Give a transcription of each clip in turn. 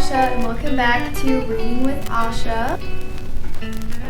Asha, and welcome back to Reading with Asha.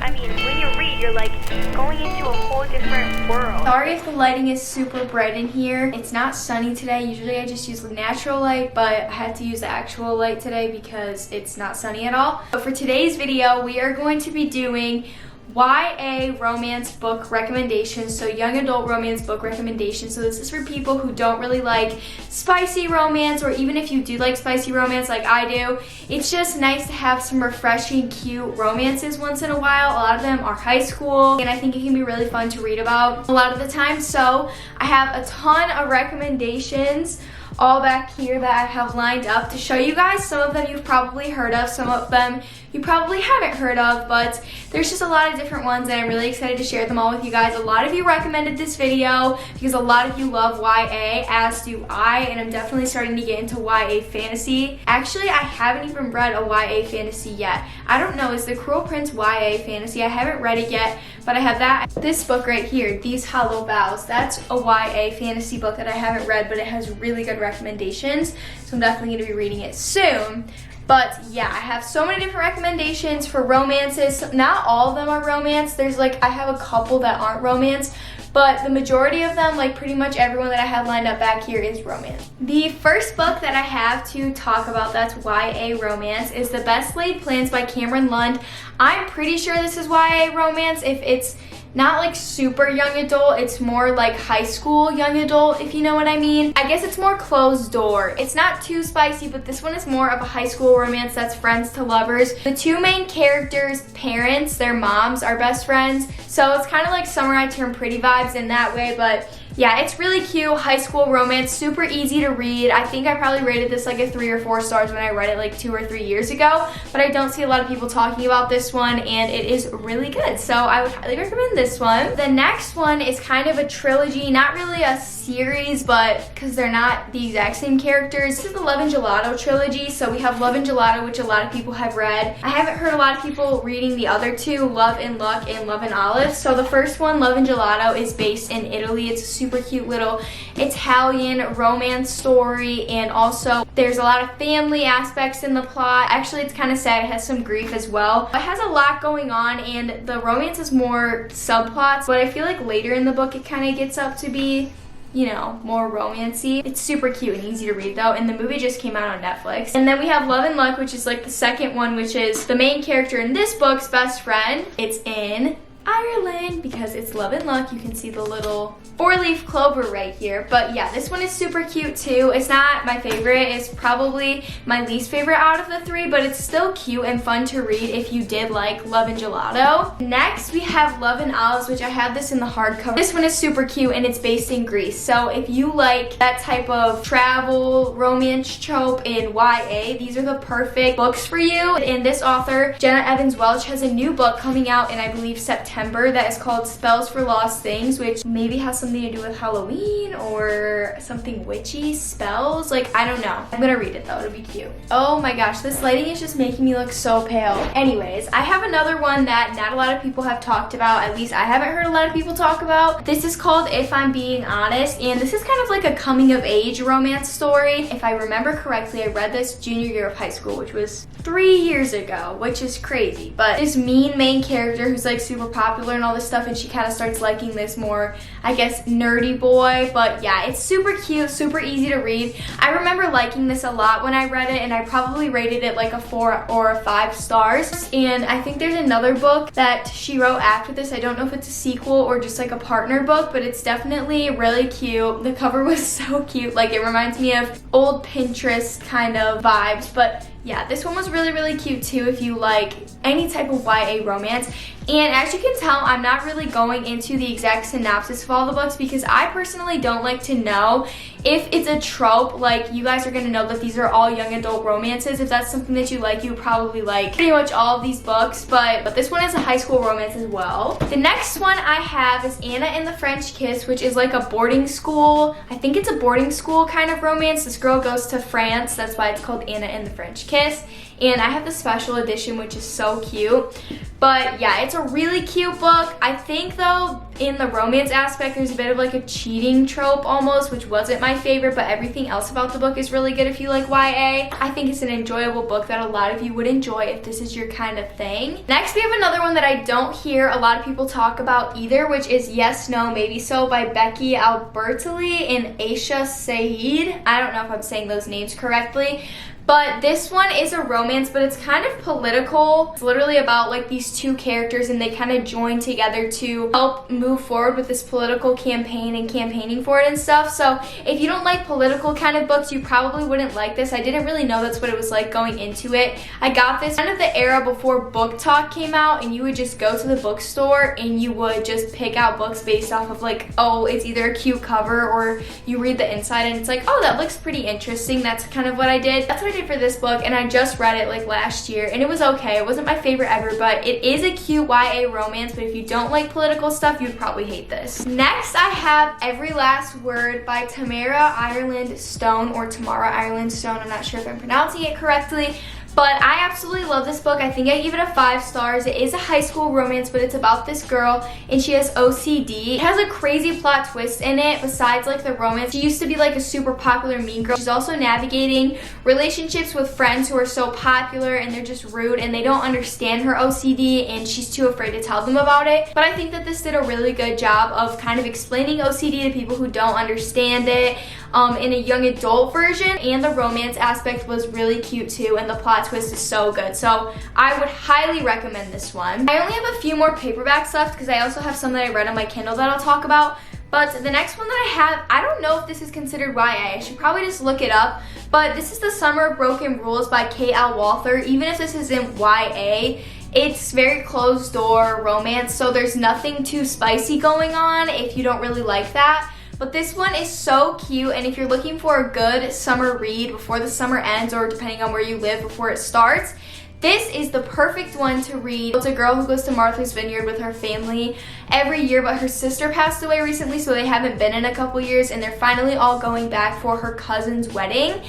I mean, when you read, you're like going into a whole different world. Sorry if the lighting is super bright in here. It's not sunny today. Usually I just use the natural light, but I had to use the actual light today because it's not sunny at all. But for today's video, we are going to be doing YA romance book recommendations, so young adult romance book recommendations. So this is for people who don't really like spicy romance, or even if you do like spicy romance like I do, it's just nice to have some refreshing, cute romances once in a while. A lot of them are high school, and I think it can be really fun to read about a lot of the time. So I have a ton of recommendations all back here that I have lined up to show you guys. Some of them you've probably heard of, some of them you probably haven't heard of, but there's just a lot of different ones and I'm really excited to share them all with you guys. A lot of you recommended this video because a lot of you love YA, as do I, and I'm definitely starting to get into YA fantasy. Actually, I haven't even read a YA fantasy yet. I don't know, is The Cruel Prince YA fantasy? I haven't read it yet, but I have that. This book right here, These Hollow Vows, that's a YA fantasy book that I haven't read, but it has really good recommendations, so I'm definitely going to be reading it soon. But yeah, I have so many different recommendations for romances. Not all of them are romance. There's like, I have a couple that aren't romance, but the majority of them, like pretty much everyone that I have lined up back here, is romance. The first book that I have to talk about that's YA romance is The Best Laid Plans by Cameron Lund. I'm pretty sure this is YA romance. If it's not like super young adult, it's more like high school young adult, if you know what I mean. I guess it's more closed door. It's not too spicy, but this one is more of a high school romance that's friends to lovers. The two main characters' parents, their moms, are best friends, so it's kind of like Summer I Turn Pretty vibes in that way, but yeah, it's really cute, high school romance, super easy to read. I think I probably rated this like a 3 or 4 stars when I read it like 2 or 3 years ago, but I don't see a lot of people talking about this one, and it is really good, so I would highly recommend this one. The next one is kind of a trilogy, not really a series, but because they're not the exact same characters. This is the Love and Gelato trilogy, so we have Love and Gelato, which a lot of people have read. I haven't heard a lot of people reading the other two, Love and Luck and Love and Olive. So the first one, Love and Gelato, is based in Italy. It's a super cute little Italian romance story, and also there's a lot of family aspects in the plot. Actually, it's kind of sad. It has some grief as well. It has a lot going on, and the romance is more subplots, but I feel like later in the book it kind of gets up to be, you know, more romancy. It's super cute and easy to read though, and the movie just came out on Netflix. And then we have Love and Luck, which is like the second one, which is the main character in this book's best friend. It's in Ireland because it's Love and Luck. You can see the little 4-leaf clover right here. But yeah, this one is super cute too. It's not my favorite. It's probably my least favorite out of the 3, but it's still cute and fun to read if you did like Love and Gelato. Next, we have Love and Olives, which I have this in the hardcover. This one is super cute and it's based in Greece. So if you like that type of travel romance trope in YA, these are the perfect books for you. And this author, Jenna Evans Welch, has a new book coming out in, I believe, September, that is called Spells for Lost Things, which maybe has something to do with Halloween or something witchy. Spells, like, I don't know. I'm gonna read it though, it'll be cute. Oh my gosh, this lighting is just making me look so pale. Anyways, I have another one that not a lot of people have talked about, at least I haven't heard a lot of people talk about. This is called If I'm Being Honest, and this is kind of like a coming of age romance story. If I remember correctly, I read this junior year of high school, which was 3 years ago, which is crazy. But this mean main character who's like super popular and all this stuff, and she kind of starts liking this more, I guess, nerdy boy. But yeah, it's super cute, super easy to read. I remember liking this a lot when I read it, and I probably rated it like a 4 or a 5 stars. And I think there's another book that she wrote after this. I don't know if it's a sequel or just like a partner book, but it's definitely really cute. The cover was so cute, like it reminds me of old Pinterest kind of vibes. But yeah, this one was really, really cute too if you like any type of YA romance. And as you can tell, I'm not really going into the exact synopsis of all the books because I personally don't like to know if it's a trope. Like, you guys are going to know that these are all young adult romances. If that's something that you like, you probably like pretty much all of these books, but this one is a high school romance as well. The next one I have is Anna and the French Kiss, which is like a boarding school. I think it's a boarding school kind of romance. This girl goes to France. That's why it's called Anna and the French Kiss. And I have the special edition, which is so cute. But yeah, it's a really cute book. I think though, in the romance aspect, there's a bit of like a cheating trope almost, which wasn't my favorite, but everything else about the book is really good if you like YA. I think it's an enjoyable book that a lot of you would enjoy if this is your kind of thing. Next, we have another one that I don't hear a lot of people talk about either, which is Yes, No, Maybe So by Becky Albertalli and Aisha Saeed. I don't know if I'm saying those names correctly. But this one is a romance, but it's kind of political. It's literally about like these two characters and they kind of join together to help move forward with this political campaign and campaigning for it and stuff. So if you don't like political kind of books, you probably wouldn't like this. I didn't really know that's what it was like going into it. I got this kind of the era before BookTok came out, and you would just go to the bookstore and you would just pick out books based off of like, oh, it's either a cute cover or you read the inside and it's like, oh, that looks pretty interesting. That's kind of what I did. That's what I did for this book, and I just read it like last year and it was okay. It wasn't my favorite ever, but it is a cute YA romance, but if you don't like political stuff, you'd probably hate this. Next, I have Every Last Word by Tamara Ireland Stone, or Tamara Ireland Stone. I'm not sure if I'm pronouncing it correctly. But I absolutely love this book. I think I give it a 5 stars. It is a high school romance, but it's about this girl and she has OCD. It has a crazy plot twist in it besides like the romance. She used to be like a super popular mean girl. She's also navigating relationships with friends who are so popular and they're just rude and they don't understand her OCD and she's too afraid to tell them about it. But I think that this did a really good job of kind of explaining OCD to people who don't understand it in a young adult version, and the romance aspect was really cute too, and the plot twist is so good. So I would highly recommend this one. I only have a few more paperbacks left because I also have some that I read on my Kindle that I'll talk about. But the next one that I have, I don't know if this is considered YA. I should probably just look it up. But this is The Summer of Broken Rules by Kate L. Walther. Even if this isn't YA, it's very closed door romance, so there's nothing too spicy going on if you don't really like that. But this one is so cute, and if you're looking for a good summer read before the summer ends, or depending on where you live before it starts, this is the perfect one to read. It's a girl who goes to Martha's Vineyard with her family every year, but her sister passed away recently, so they haven't been in a couple years, and they're finally all going back for her cousin's wedding.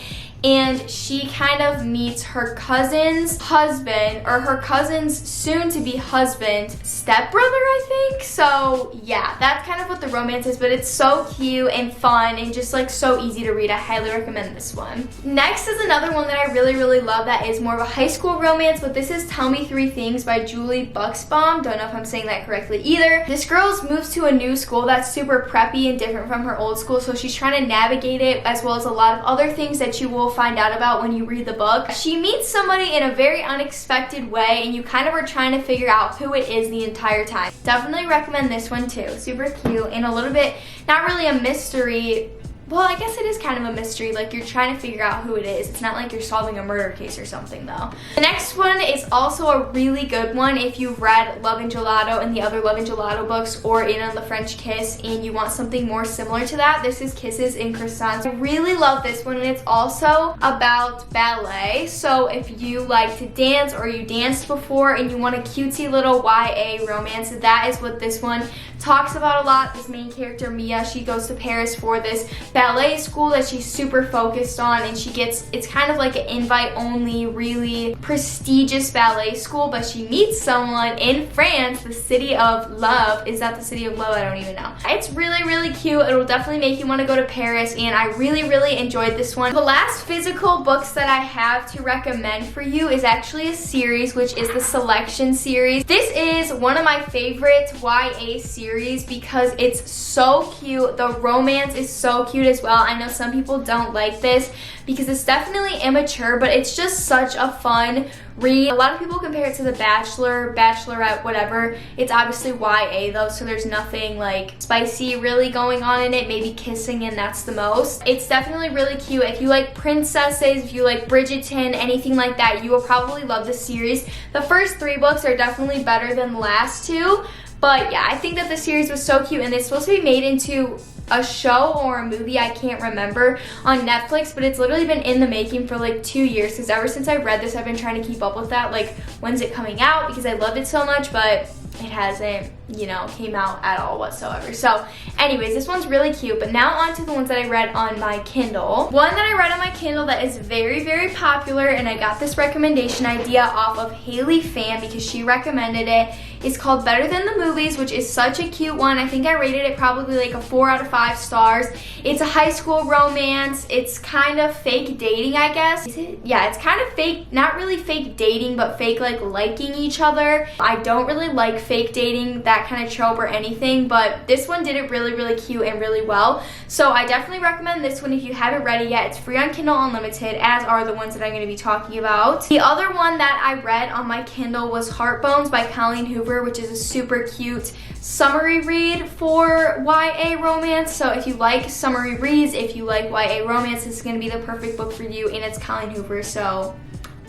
And she kind of meets her cousin's husband, or her cousin's soon-to-be husband, stepbrother, I think. So yeah, that's kind of what the romance is, but it's so cute and fun and just like so easy to read. I highly recommend this one. Next is another one that I really love that is more of a high school romance, but this is Tell Me 3 Things by Julie Buxbaum. Don't know if I'm saying that correctly either. This girl moves to a new school that's super preppy and different from her old school, so she's trying to navigate it, as well as a lot of other things that you will find out about when you read the book. She meets somebody in a very unexpected way, and you kind of are trying to figure out who it is the entire time. Definitely recommend this one too. Super cute and a little bit, not really a mystery. Well, I guess it is kind of a mystery, like you're trying to figure out who it is. It's not like you're solving a murder case or something though. The next one is also a really good one if you've read Love and Gelato and the other Love and Gelato books, or In on the French Kiss, and you want something more similar to that. This is Kisses and Croissants. I really love this one, and it's also about ballet. So if you like to dance, or you danced before and you want a cutesy little YA romance, that is what this one talks about a lot. This main character, Mia, she goes to Paris for this ballet school that she's super focused on, and it's kind of like an invite only, really prestigious ballet school, but she meets someone in France, the city of love. Is that the city of love? I don't even know. It's really cute. It'll definitely make you want to go to Paris, and I really enjoyed this one. The last physical books that I have to recommend for you is actually a series, which is the Selection series. This is one of my favorite YA series because it's so cute. The romance is so cute as well. I know some people don't like this because it's definitely immature, but it's just such a fun read. A lot of people compare it to The Bachelor, Bachelorette, whatever. It's obviously YA though, so there's nothing like spicy really going on in it, maybe kissing, and that's the most. It's definitely really cute. If you like princesses, if you like Bridgerton, anything like that, you will probably love this series. The first 3 books are definitely better than the last 2, but yeah, I think that the series was so cute, and it's supposed to be made into a show or a movie, I can't remember, on Netflix, but it's literally been in the making for like 2 years, because ever since I read this, I've been trying to keep up with that, like when's it coming out, because I loved it so much, but it hasn't came out at all whatsoever. So anyways, this one's really cute. But now on to the ones that I read on my Kindle. One that I read on my Kindle that is very, very popular, and I got this recommendation idea off of Haley Fan because she recommended it. It's called Better Than the Movies, which is such a cute one. I think I rated it probably like a 4 out of 5 stars. It's a high school romance. It's kind of fake dating, I guess. Is it? Yeah, it's kind of fake, not really fake dating, but fake like liking each other. I don't really like fake dating, that kind of trope or anything, but this one did it really, really cute and really well. So I definitely recommend this one if you haven't read it yet. It's free on Kindle Unlimited, as are the ones that I'm going to be talking about. The other one that I read on my Kindle was Heartbones by Colleen Hoover, which is a super cute summary read for YA romance. So if you like summary reads, if you like YA romance, this is going to be the perfect book for you, and it's Colleen Hoover, so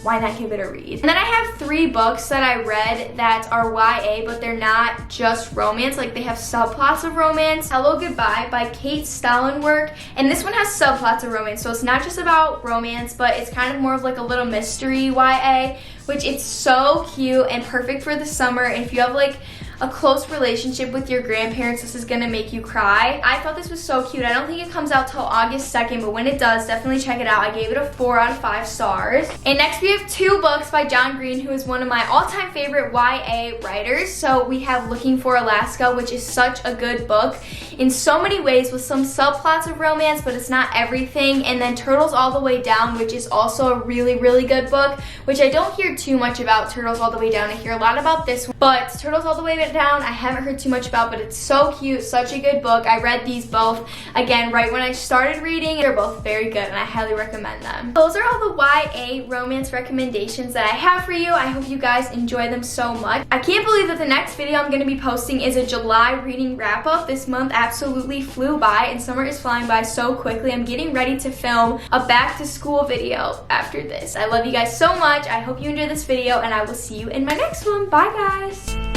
why not give it a read? And then I have 3 books that I read that are YA, but they're not just romance. Like, they have subplots of romance. Hello Goodbye by Kate Stallenwerk. And this one has subplots of romance, so it's not just about romance, but it's kind of more of like a little mystery YA, which it's so cute and perfect for the summer. And if you have like a close relationship with your grandparents, this is gonna make you cry. I thought this was so cute. I don't think it comes out till August 2nd, but when it does, definitely check it out. I gave it a 4 out of 5 stars. And next we have 2 books by John Green, who is one of my all-time favorite YA writers. So we have Looking for Alaska, which is such a good book in so many ways, with some subplots of romance, but it's not everything. And then Turtles All the Way Down, which is also a really, really good book, which I don't hear too much about. Turtles All the Way Down, I hear a lot about this one, but Turtles All the Way Down, I haven't heard too much about, but it's so cute, such a good book. I read these both, again, right when I started reading. They're both very good, and I highly recommend them. Those are all the YA romance recommendations that I have for you. I hope you guys enjoy them so much. I can't believe that the next video I'm going to be posting is a July reading wrap-up. This month absolutely flew by, and summer is flying by so quickly. I'm getting ready to film a back-to-school video after this. I love you guys so much. I hope you enjoyed this video, and I will see you in my next one. Bye, guys.